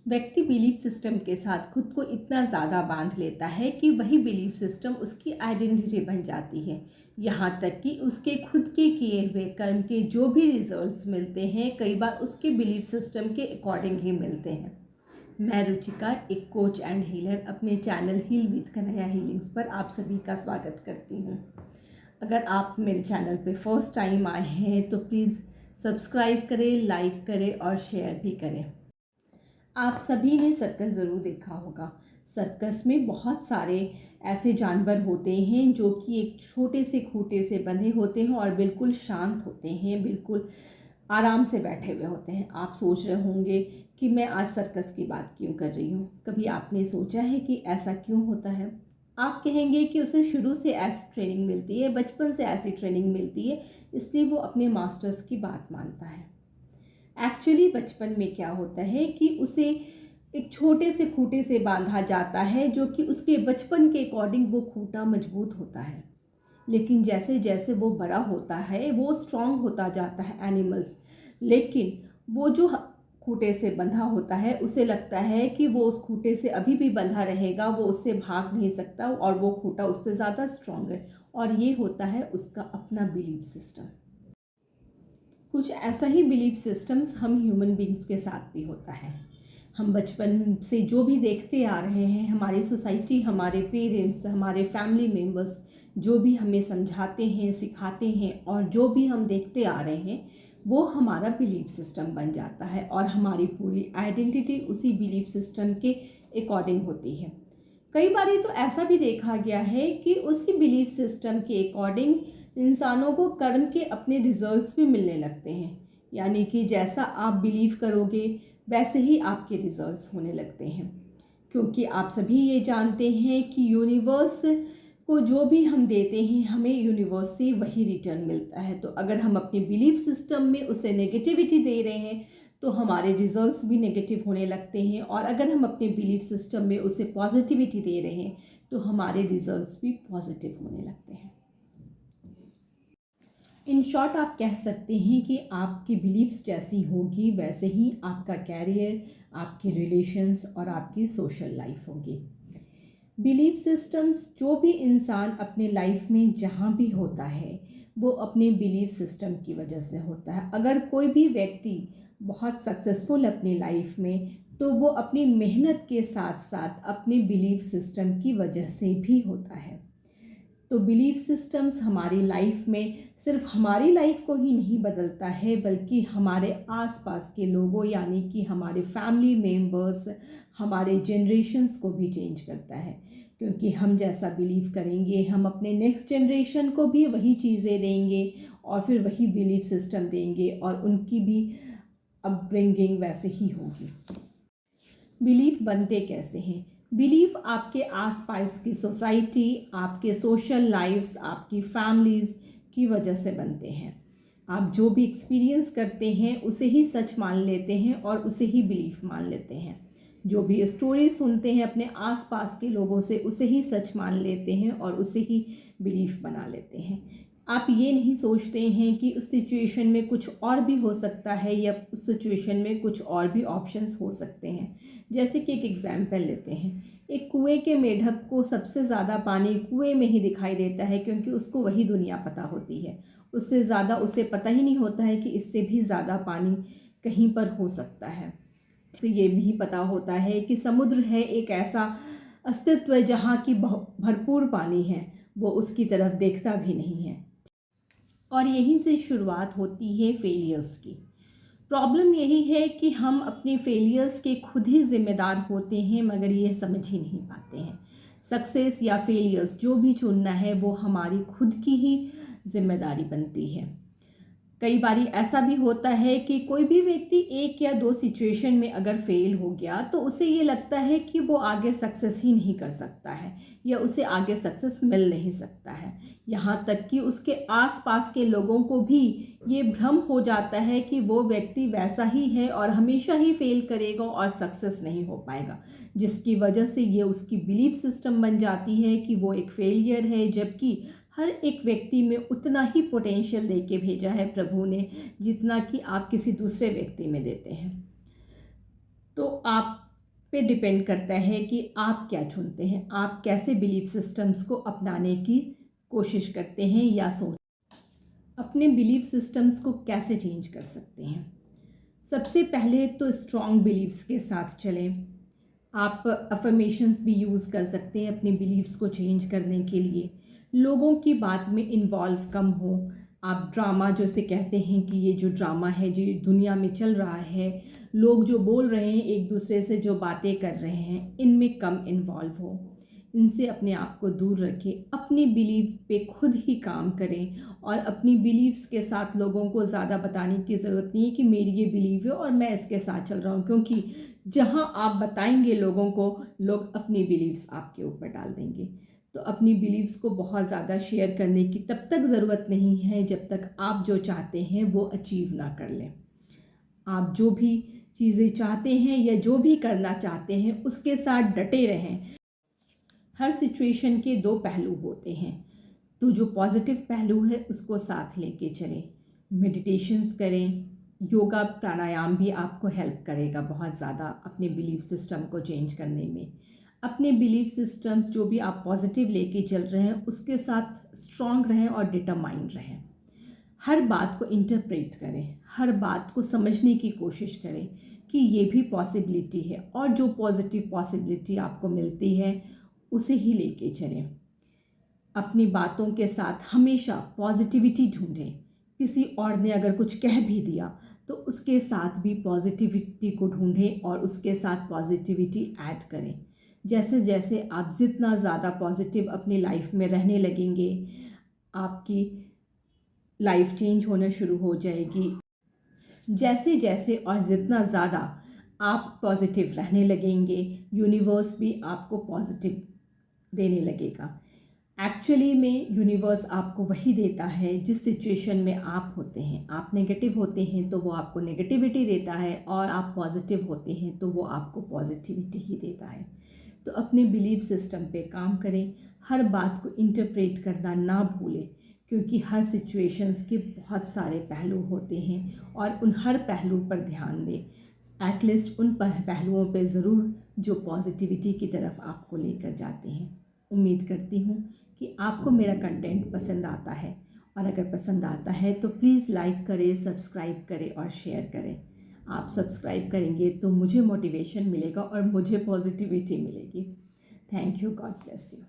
व्यक्ति belief system के साथ खुद को इतना ज़्यादा बांध लेता है कि वही बिलीफ सिस्टम उसकी आइडेंटिटी बन जाती है। यहाँ तक कि उसके खुद के किए हुए कर्म के जो भी रिजल्ट्स मिलते हैं कई बार उसके बिलीफ सिस्टम के अकॉर्डिंग ही मिलते हैं। मैं रुचिका, एक कोच एंड हीलर, अपने channel heal with Kanhaiya healings पर आप सभी का स्वागत करती हूँ। अगर आप मेरे चैनल पे फर्स्ट टाइम आए हैं तो प्लीज़ सब्सक्राइब करें, लाइक करें और शेयर भी करें। आप सभी ने सर्कस ज़रूर देखा होगा। सर्कस में बहुत सारे ऐसे जानवर होते हैं जो कि एक छोटे से खूंटे से बंधे होते हैं और बिल्कुल शांत होते हैं, बिल्कुल आराम से बैठे हुए होते हैं। आप सोच रहे होंगे कि मैं आज सर्कस की बात क्यों कर रही हूँ। कभी आपने सोचा है कि ऐसा क्यों होता है? आप कहेंगे कि उसे शुरू से ऐसी ट्रेनिंग मिलती है, बचपन से ऐसी ट्रेनिंग मिलती है, इसलिए वो अपने मास्टर्स की बात मानता है। एक्चुअली बचपन में क्या होता है कि उसे एक छोटे से खूंटे से बांधा जाता है जो कि उसके बचपन के अकॉर्डिंग वो खूंटा मजबूत होता है। लेकिन जैसे जैसे वो बड़ा होता है वो स्ट्रांग होता जाता है एनिमल्स, लेकिन वो जो खूंटे से बंधा होता है उसे लगता है कि वो उस खूंटे से अभी भी बंधा रहेगा, वो उससे भाग नहीं सकता और वो खूंटा उससे ज़्यादा स्ट्रांग है। और ये होता है उसका अपना बिलीफ सिस्टम। कुछ ऐसा ही बिलीफ सिस्टम्स हम ह्यूमन बींग्स के साथ भी होता है। हम बचपन से जो भी देखते आ रहे हैं, हमारी सोसाइटी, हमारे पेरेंट्स, हमारे फैमिली मेम्बर्स जो भी हमें समझाते हैं, सिखाते हैं और जो भी हम देखते आ रहे हैं वो हमारा बिलीफ सिस्टम बन जाता है और हमारी पूरी आइडेंटिटी उसी बिलीफ सिस्टम के अकॉर्डिंग होती है। कई बार तो ऐसा भी देखा गया है कि उसी बिलीफ सिस्टम के अकॉर्डिंग इंसानों को कर्म के अपने रिजल्ट्स भी मिलने लगते हैं। यानी कि जैसा आप बिलीव करोगे वैसे ही आपके रिजल्ट्स होने लगते हैं। क्योंकि आप सभी ये जानते हैं कि यूनिवर्स को जो भी हम देते हैं हमें यूनिवर्स से वही रिटर्न मिलता है। तो अगर हम अपने बिलीफ सिस्टम में उसे नेगेटिविटी दे रहे हैं तो हमारे रिजल्ट्स भी नेगेटिव होने लगते हैं, और अगर हम अपने बिलीफ सिस्टम में उसे पॉजिटिविटी दे रहे हैं तो हमारे रिजल्ट्स भी पॉजिटिव होने लगते हैं। इन शॉर्ट आप कह सकते हैं कि आपकी बिलीफ्स जैसी होगी वैसे ही आपका कैरियर, आपके रिलेशंस और आपकी सोशल लाइफ होगी। बिलीफ सिस्टम्स जो भी इंसान अपने लाइफ में जहाँ भी होता है वो अपने बिलीफ सिस्टम की वजह से होता है। अगर कोई भी व्यक्ति बहुत सक्सेसफुल अपनी लाइफ में तो वो अपनी मेहनत के साथ साथ अपने बिलीफ सिस्टम की वजह से भी होता है। तो बिलीफ सिस्टम्स हमारी लाइफ में सिर्फ हमारी लाइफ को ही नहीं बदलता है बल्कि हमारे आसपास के लोगों यानी कि हमारे फैमिली मेम्बर्स, हमारे जनरेशन्स को भी चेंज करता है। क्योंकि हम जैसा बिलीव करेंगे हम अपने नेक्स्ट जनरेशन को भी वही चीज़ें देंगे और फिर वही बिलीफ सिस्टम देंगे और उनकी भी अपब्रिंगिंग वैसे ही होगी। बिलीफ बनते कैसे हैं? बिलीफ आपके आसपास की सोसाइटी, आपके सोशल लाइफ्स, आपकी फैमिलीज़ की वजह से बनते हैं। आप जो भी एक्सपीरियंस करते हैं उसे ही सच मान लेते हैं और उसे ही बिलीफ मान लेते हैं। जो भी स्टोरी सुनते हैं अपने आसपास के लोगों से उसे ही सच मान लेते हैं और उसे ही बिलीफ बना लेते हैं। आप ये नहीं सोचते हैं कि उस सिचुएशन में कुछ और भी हो सकता है या उस सिचुएशन में कुछ और भी ऑप्शंस हो सकते हैं। जैसे कि एक एग्जाम्पल लेते हैं, एक कुएं के मेढक को सबसे ज़्यादा पानी कुएं में ही दिखाई देता है क्योंकि उसको वही दुनिया पता होती है। उससे ज़्यादा उसे पता ही नहीं होता है कि इससे भी ज़्यादा पानी कहीं पर हो सकता है। उसे ये नहीं पता होता है कि समुद्र है एक ऐसा अस्तित्व जहाँ की भरपूर पानी है, वो उसकी तरफ देखता भी नहीं है। और यहीं से शुरुआत होती है फेलियर्स की। प्रॉब्लम यही है कि हम अपने फेलियर्स के खुद ही जिम्मेदार होते हैं मगर ये समझ ही नहीं पाते हैं। सक्सेस या फेलियर्स जो भी चुनना है वो हमारी खुद की ही जिम्मेदारी बनती है। कई बारी ऐसा भी होता है कि कोई भी व्यक्ति एक या दो सिचुएशन में अगर फेल हो गया तो उसे ये लगता है कि वो आगे सक्सेस ही नहीं कर सकता है या उसे आगे सक्सेस मिल नहीं सकता है। यहाँ तक कि उसके आसपास के लोगों को भी ये भ्रम हो जाता है कि वो व्यक्ति वैसा ही है और हमेशा ही फेल करेगा और सक्सेस नहीं हो पाएगा, जिसकी वजह से ये उसकी बिलीफ सिस्टम बन जाती है कि वो एक फेलियर है। जबकि हर एक व्यक्ति में उतना ही पोटेंशियल दे के भेजा है प्रभु ने जितना कि आप किसी दूसरे व्यक्ति में देते हैं। तो आप पे डिपेंड करता है कि आप क्या चुनते हैं, आप कैसे बिलीफ सिस्टम्स को अपनाने की कोशिश करते हैं या सोच अपने बिलीफ सिस्टम्स को कैसे चेंज कर सकते हैं। सबसे पहले तो स्ट्रॉन्ग बिलीव्स के साथ चलें। आप अफर्मेशंस भी यूज़ कर सकते हैं अपने बिलीव्स को चेंज करने के लिए। लोगों की बात में इन्वॉल्व कम हो। आप ड्रामा जैसे कहते हैं कि ये जो ड्रामा है जो दुनिया में चल रहा है, लोग जो बोल रहे हैं, एक दूसरे से जो बातें कर रहे हैं, इनमें कम इन्वॉल्व हो। इनसे अपने आप को दूर रखें। अपनी बिलीव पे खुद ही काम करें और अपनी बिलीव्स के साथ लोगों को ज़्यादा बताने की ज़रूरत नहीं है कि मेरी ये बिलीव है और मैं इसके साथ चल रहा हूँ, क्योंकि जहाँ आप बताएंगे लोगों को, लोग अपनी बिलीव्स आपके ऊपर डाल देंगे। तो अपनी बिलीव्स को बहुत ज़्यादा शेयर करने की तब तक ज़रूरत नहीं है जब तक आप जो चाहते हैं वो अचीव ना कर लें। आप जो भी चीज़ें चाहते हैं या जो भी करना चाहते हैं उसके साथ डटे रहें। हर सिचुएशन के दो पहलू होते हैं, तो जो पॉजिटिव पहलू है उसको साथ लेके चलें। मेडिटेशंस करें, योगा प्राणायाम भी आपको हेल्प करेगा बहुत ज़्यादा अपने बिलीफ सिस्टम को चेंज करने में। अपने बिलीफ सिस्टम्स जो भी आप पॉजिटिव लेके चल रहे हैं उसके साथ स्ट्रॉन्ग रहें और डिटरमाइंड रहें। हर बात को इंटरप्रेट करें, हर बात को समझने की कोशिश करें कि ये भी पॉसिबिलिटी है, और जो पॉजिटिव पॉसिबिलिटी आपको मिलती है उसे ही लेके चलें। अपनी बातों के साथ हमेशा पॉजिटिविटी ढूंढें। किसी और ने अगर कुछ कह भी दिया तो उसके साथ भी पॉजिटिविटी को ढूंढें और उसके साथ पॉजिटिविटी ऐड करें। जैसे जैसे आप जितना ज़्यादा पॉजिटिव अपनी लाइफ में रहने लगेंगे, आपकी लाइफ चेंज होना शुरू हो जाएगी। जैसे जैसे और जितना ज़्यादा आप पॉजिटिव रहने लगेंगे, यूनिवर्स भी आपको पॉजिटिव देने लगेगा। एक्चुअली में यूनिवर्स आपको वही देता है जिस सिचुएशन में आप होते हैं। आप नेगेटिव होते हैं तो वो आपको नेगेटिविटी देता है, और आप पॉजिटिव होते हैं तो वो आपको पॉजिटिविटी ही देता है। तो अपने बिलीफ सिस्टम पे काम करें। हर बात को इंटरप्रेट करना ना भूलें, क्योंकि हर सिचुएशंस के बहुत सारे पहलू होते हैं और उन हर पहलू पर ध्यान दें। एटलीस्ट उन पहलुओं पे ज़रूर जो पॉजिटिविटी की तरफ आपको लेकर जाते हैं। उम्मीद करती हूँ कि आपको मेरा कंटेंट पसंद आता है, और अगर पसंद आता है तो प्लीज़ लाइक करें, सब्सक्राइब करें और शेयर करें। आप सब्सक्राइब करेंगे तो मुझे मोटिवेशन मिलेगा और मुझे पॉजिटिविटी मिलेगी। Thank you. God bless you.